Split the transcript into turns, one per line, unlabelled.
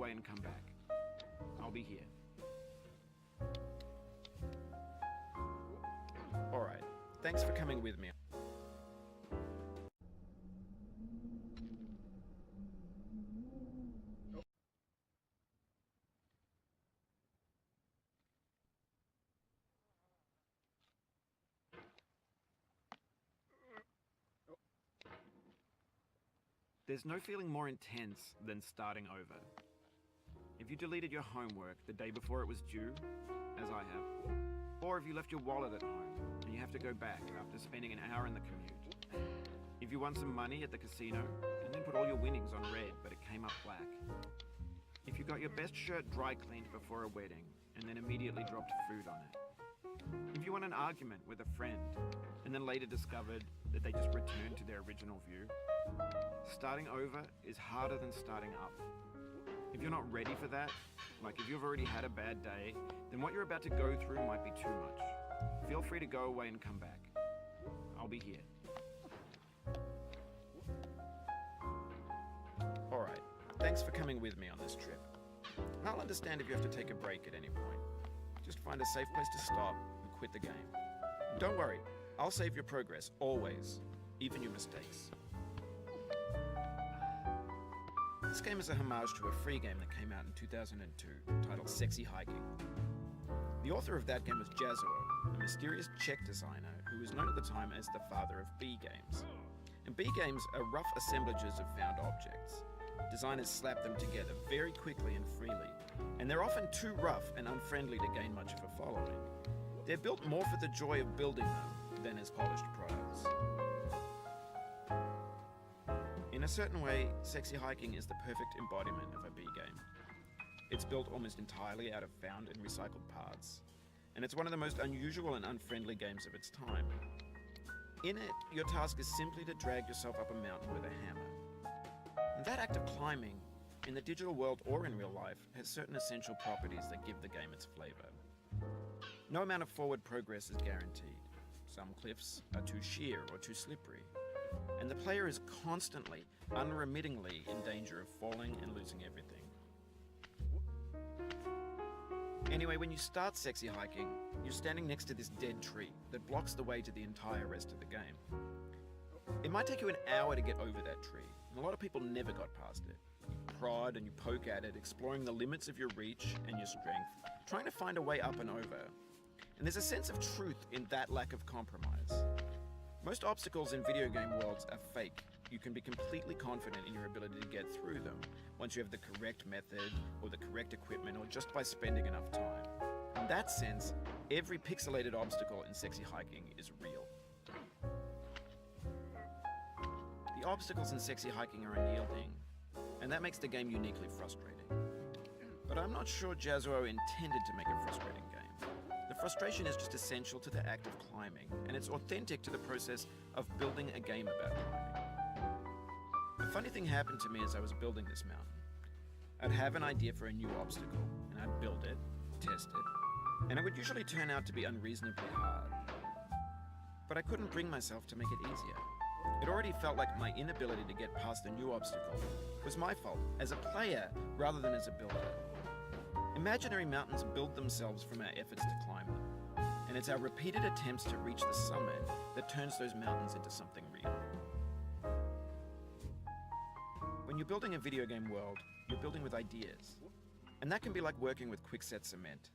away and come back. I'll be here. Alright, thanks for coming with me. There's no feeling more intense than starting over. If you deleted your homework the day before it was due, as I have, or if you left your wallet at home and you have to go back after spending an hour in the commute. If you won some money at the casino and then put all your winnings on red but it came up black. If you got your best shirt dry cleaned before a wedding and then immediately dropped food on it. If you won an argument with a friend and then later discovered that they just returned to their original view. Starting over is harder than starting up. If you're not ready for that, like if you've already had a bad day, then what you're about to go through might be too much. Feel free to go away and come back. I'll be here. Alright, thanks for coming with me on this trip. I'll understand if you have to take a break at any point. Just find a safe place to stop and quit the game. Don't worry, I'll save your progress, always, even your mistakes. This game is a homage to a free game that came out in 2002, titled Sexy Hiking. The author of that game was Jazzuo, a mysterious Czech designer who was known at the time as the father of B games. And B games are rough assemblages of found objects. Designers slap them together very quickly and freely, and they're often too rough and unfriendly to gain much of a following. They're built more for the joy of building them than as polished products. In a certain way, Sexy Hiking is the perfect embodiment of a B game. It's built almost entirely out of found and recycled parts, and it's one of the most unusual and unfriendly games of its time. In it, your task is simply to drag yourself up a mountain with a hammer. And that act of climbing, in the digital world or in real life, has certain essential properties that give the game its flavor. No amount of forward progress is guaranteed. Some cliffs are too sheer or too slippery, and the player is constantly, unremittingly in danger of falling and losing everything. Anyway, when you start Sexy Hiking, you're standing next to this dead tree that blocks the way to the entire rest of the game. It might take you an hour to get over that tree, and a lot of people never got past it. You prod and you poke at it, exploring the limits of your reach and your strength, trying to find a way up and over. And there's a sense of truth in that lack of compromise. Most obstacles in video game worlds are fake. You can be completely confident in your ability to get through them once you have the correct method or the correct equipment or just by spending enough time. In that sense, every pixelated obstacle in Sexy Hiking is real. The obstacles in Sexy Hiking are unyielding, and that makes the game uniquely frustrating. But I'm not sure Jazzuo intended to make a frustrating game. The frustration is just essential to the act of climbing, and it's authentic to the process of building a game about climbing. A funny thing happened to me as I was building this mountain. I'd have an idea for a new obstacle, and I'd build it, test it, and it would usually turn out to be unreasonably hard. But I couldn't bring myself to make it easier. It already felt like my inability to get past the new obstacle was my fault, as a player rather than as a builder. Imaginary mountains build themselves from our efforts to climb them, and it's our repeated attempts to reach the summit that turns those mountains into something real. When you're building a video game world, you're building with ideas, and that can be like working with quickset cement.